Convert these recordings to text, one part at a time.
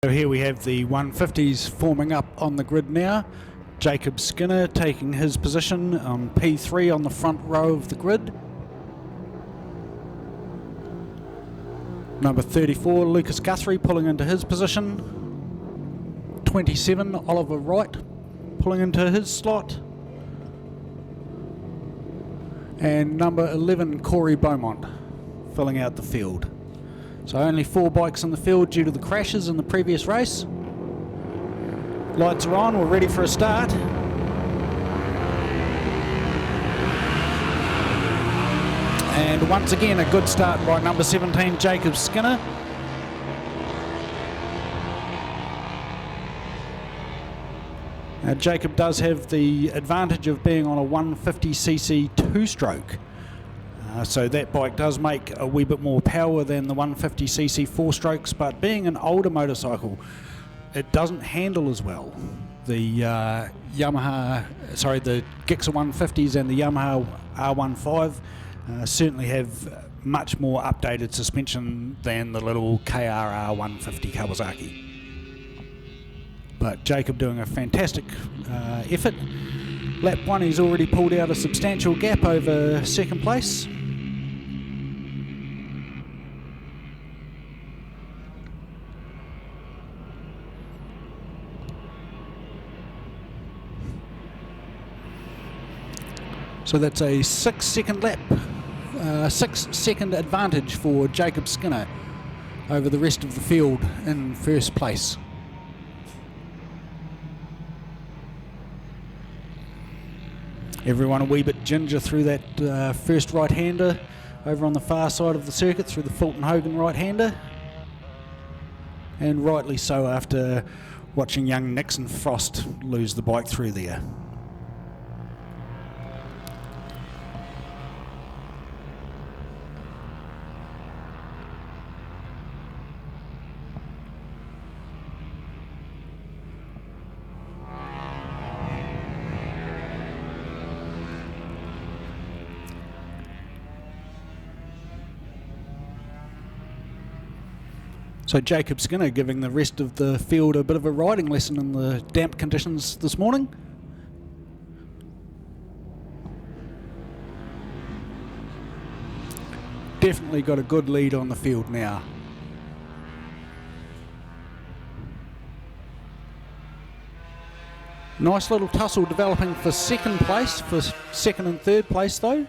So here we have the 150s forming up on the grid now. Jacob Skinner taking his position on P3 on the front row of the grid. Number 34, Lucas Guthrie, pulling into his position. 27, Oliver Wright, pulling into his slot. And number 11, Corey Beaumont, filling out the field. So only 4 bikes in the field due to the crashes in the previous race. Lights are on, we're ready for a start. And once again, a good start by number 17, Jacob Skinner. Now, Jacob does have the advantage of being on a 150cc two-stroke. So that bike does make a wee bit more power than the 150cc four-strokes, but being an older motorcycle, it doesn't handle as well. The the Gixxer 150s and the Yamaha R15 certainly have much more updated suspension than the little KR R150 Kawasaki. But Jacob doing a fantastic effort. Lap 1, he's already pulled out a substantial gap over second place. So that's a 6-second lap, 6-second advantage for Jacob Skinner over the rest of the field in first place. Everyone a wee bit ginger through that first right-hander over on the far side of the circuit, through the Fulton Hogan right-hander. And rightly so, after watching young Nixon Frost lose the bike through there. So Jacob Skinner giving the rest of the field a bit of a riding lesson in the damp conditions this morning. Definitely got a good lead on the field now. Nice little tussle developing for second place, for second and third place though.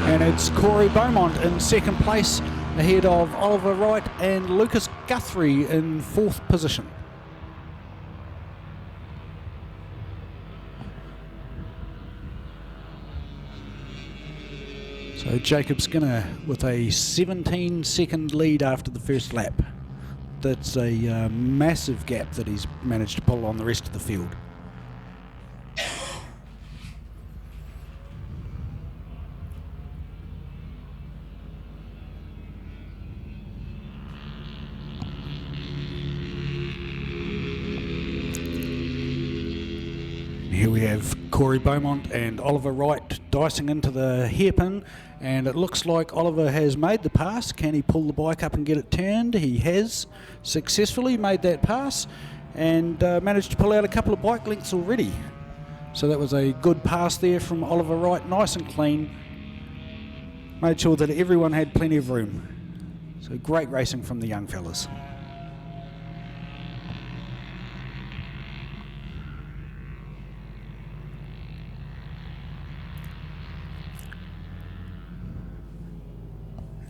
And it's Corey Beaumont in second place, ahead of Oliver Wright and Lucas Guthrie in fourth position. So Jacob Skinner with a 17-second lead after the first lap. That's a massive gap that he's managed to pull on the rest of the field. Here we have Corey Beaumont and Oliver Wright dicing into the hairpin, and it looks like Oliver has made the pass. Can he pull the bike up and get it turned? He has successfully made that pass and managed to pull out a couple of bike lengths already. So that was a good pass there from Oliver Wright, nice and clean. Made sure that everyone had plenty of room. So great racing from the young fellas.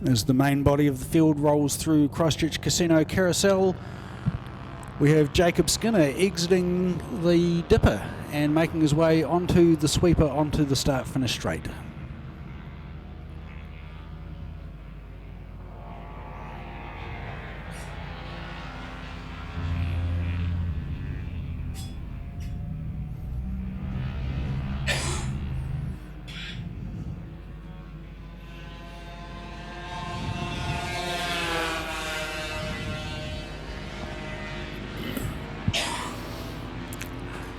As the main body of the field rolls through Christchurch Casino Carousel, we have Jacob Skinner exiting the dipper and making his way onto the sweeper onto the start-finish straight.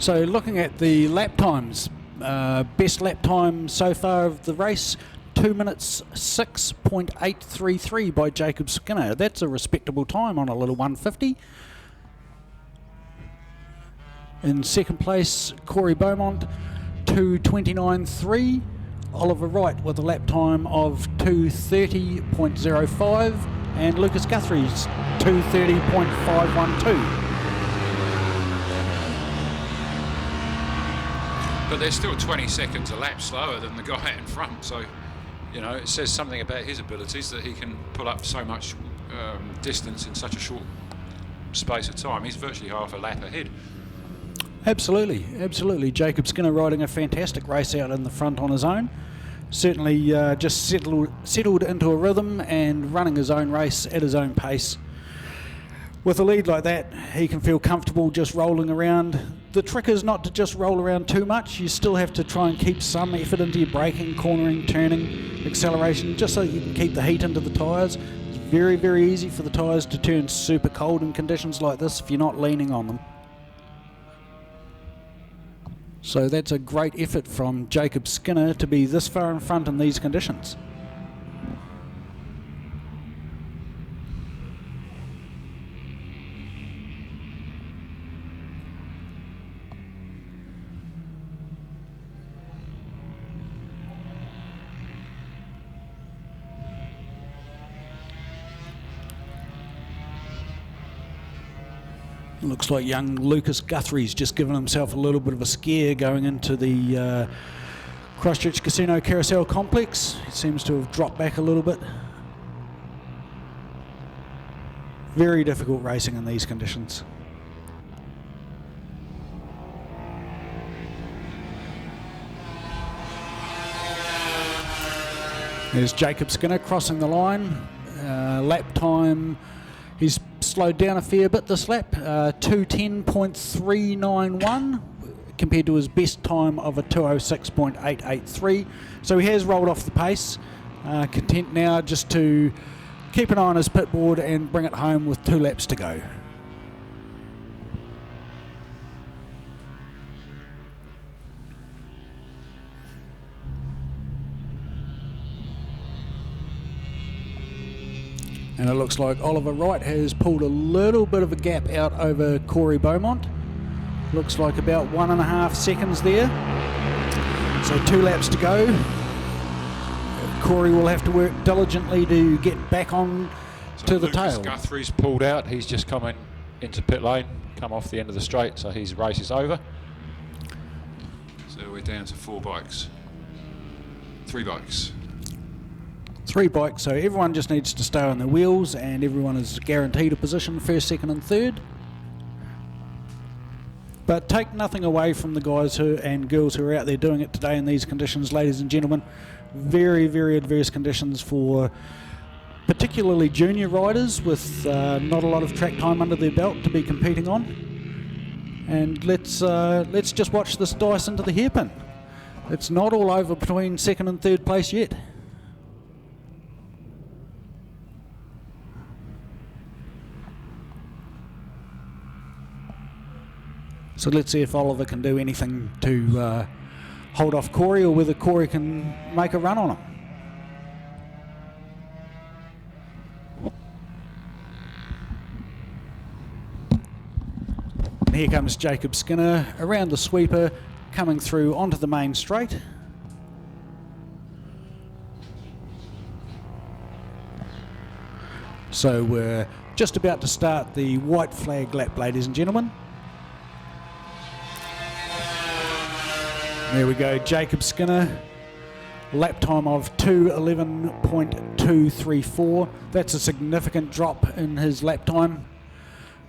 So looking at the lap times, best lap time so far of the race, 2 minutes 6.833 by Jacob Skinner. That's a respectable time on a little 150. In second place, Corey Beaumont, 2:29.3. Oliver Wright with a lap time of 2:30.05, and Lucas Guthrie's 2:30.512. But they're still 20 seconds a lap slower than the guy in front, so you know it says something about his abilities that he can pull up so much distance in such a short space of time. He's virtually half a lap ahead. Absolutely, absolutely. Jacob Skinner riding a fantastic race out in the front on his own. Certainly just settled into a rhythm and running his own race at his own pace. With a lead like that, he can feel comfortable just rolling around. The trick is not to just roll around too much. You still have to try and keep some effort into your braking, cornering, turning, acceleration, just so you can keep the heat into the tyres. It's very, very easy for the tyres to turn super cold in conditions like this if you're not leaning on them. So that's a great effort from Jacob Skinner to be this far in front in these conditions. Looks like young Lucas Guthrie's just given himself a little bit of a scare going into the Christchurch Casino Carousel Complex. He seems to have dropped back a little bit. Very difficult racing in these conditions. There's Jacob Skinner crossing the line. Lap time, he's slowed down a fair bit this lap, 2:10.391 compared to his best time of a 2:06.883. So he has rolled off the pace. Content now just to keep an eye on his pit board and bring it home with 2 laps to go. And it looks like Oliver Wright has pulled a little bit of a gap out over Corey Beaumont. Looks like about 1.5 seconds there. So 2 laps to go. Corey will have to work diligently to get back on to the tail. Guthrie's pulled out. He's just coming into pit lane, come off the end of the straight, so his race is over. So we're down to 4 bikes. 3 bikes. 3 bikes, so everyone just needs to stay on their wheels and everyone is guaranteed a position first, second and third. But take nothing away from the guys and girls who are out there doing it today in these conditions, ladies and gentlemen. Very, very adverse conditions for particularly junior riders with not a lot of track time under their belt to be competing on. And let's just watch this dice into the hairpin. It's not all over between second and third place yet. So let's see if Oliver can do anything to hold off Corey, or whether Corey can make a run on him. And here comes Jacob Skinner around the sweeper, coming through onto the main straight. So we're just about to start the white flag lap, ladies and gentlemen. There we go, Jacob Skinner, lap time of 2:11.234. That's a significant drop in his lap time.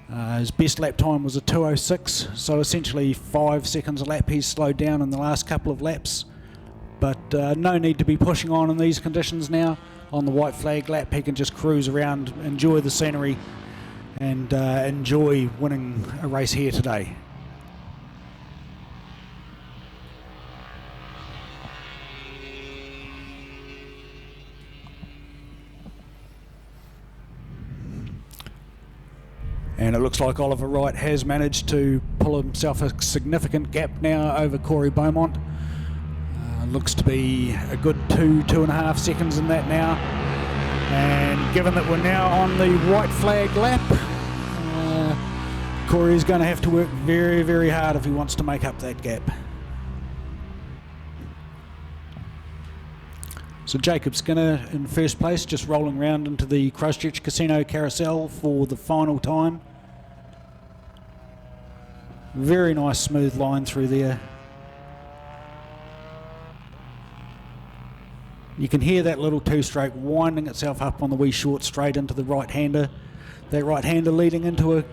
His best lap time was a 2:06, so essentially 5 seconds a lap. He's slowed down in the last couple of laps, but no need to be pushing on in these conditions now. On the white flag lap, he can just cruise around, enjoy the scenery, and enjoy winning a race here today. And it looks like Oliver Wright has managed to pull himself a significant gap now over Corey Beaumont. Looks to be a good 2.5 seconds in that now. And given that we're now on the white flag lap, Corey's going to have to work very, very hard if he wants to make up that gap. So Jacob Skinner in first place, just rolling round into the Christchurch Casino Carousel for the final time. Very nice smooth line through there. You can hear that little two-stroke winding itself up on the wee short straight into the right-hander. That right-hander leading into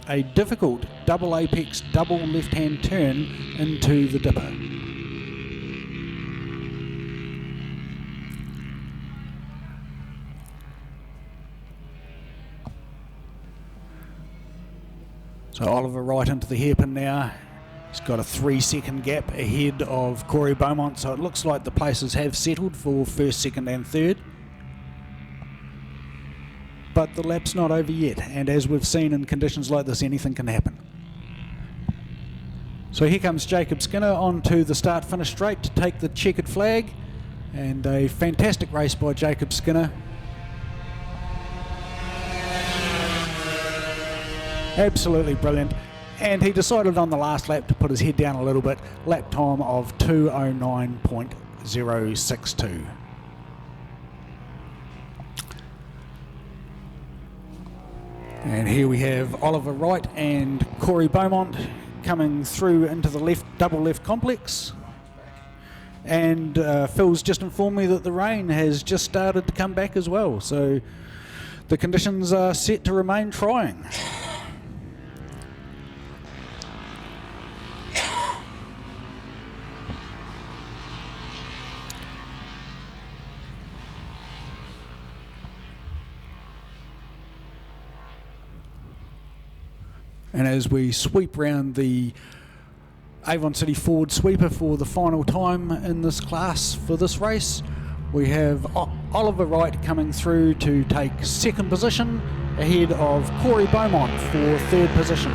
a difficult double apex, double left-hand turn into the dipper. So Oliver Wright into the hairpin now. He's got a 3-second gap ahead of Corey Beaumont, so it looks like the places have settled for first, second and third. But the lap's not over yet, and as we've seen in conditions like this, anything can happen. So here comes Jacob Skinner onto the start-finish straight to take the checkered flag, and a fantastic race by Jacob Skinner. Absolutely brilliant. And he decided on the last lap to put his head down a little bit. Lap time of 2:09.062. And here we have Oliver Wright and Corey Beaumont coming through into the double left complex. And Phil's just informed me that the rain has just started to come back as well. So the conditions are set to remain trying. And as we sweep round the Avon City Ford sweeper for the final time in this class for this race, we have Oliver Wright coming through to take second position ahead of Corey Beaumont for third position.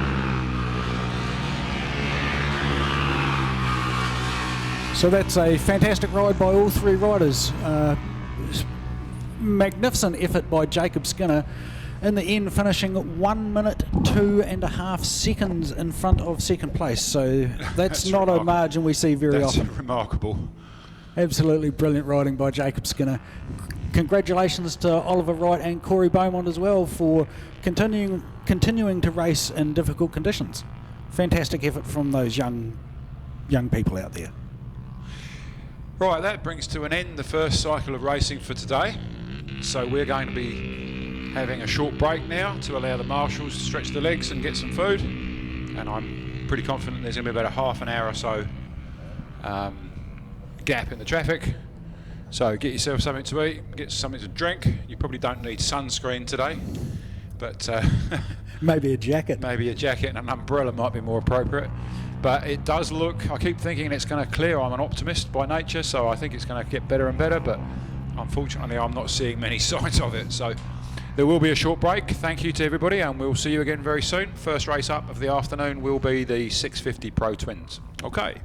So that's a fantastic ride by all three riders. Magnificent effort by Jacob Skinner. In the end, finishing 1 minute 2.5 seconds in front of second place. So that's not a margin we see very often. That's remarkable. Absolutely brilliant riding by Jacob Skinner. Congratulations to Oliver Wright and Corey Beaumont as well for continuing to race in difficult conditions. Fantastic effort from those young people out there. Right, that brings to an end the first cycle of racing for today. So we're going to be having a short break now to allow the marshals to stretch the legs and get some food, and I'm pretty confident there's going to be about a half an hour or so gap in the traffic. So get yourself something to eat, get something to drink. You probably don't need sunscreen today, but maybe a jacket. Maybe a jacket and an umbrella might be more appropriate. But it does look, I keep thinking it's going to clear. I'm an optimist by nature, so I think it's going to get better and better, but unfortunately I'm not seeing many signs of it. So there will be a short break. Thank you to everybody, and we'll see you again very soon. First race up of the afternoon will be the 650 Pro Twins. Okay.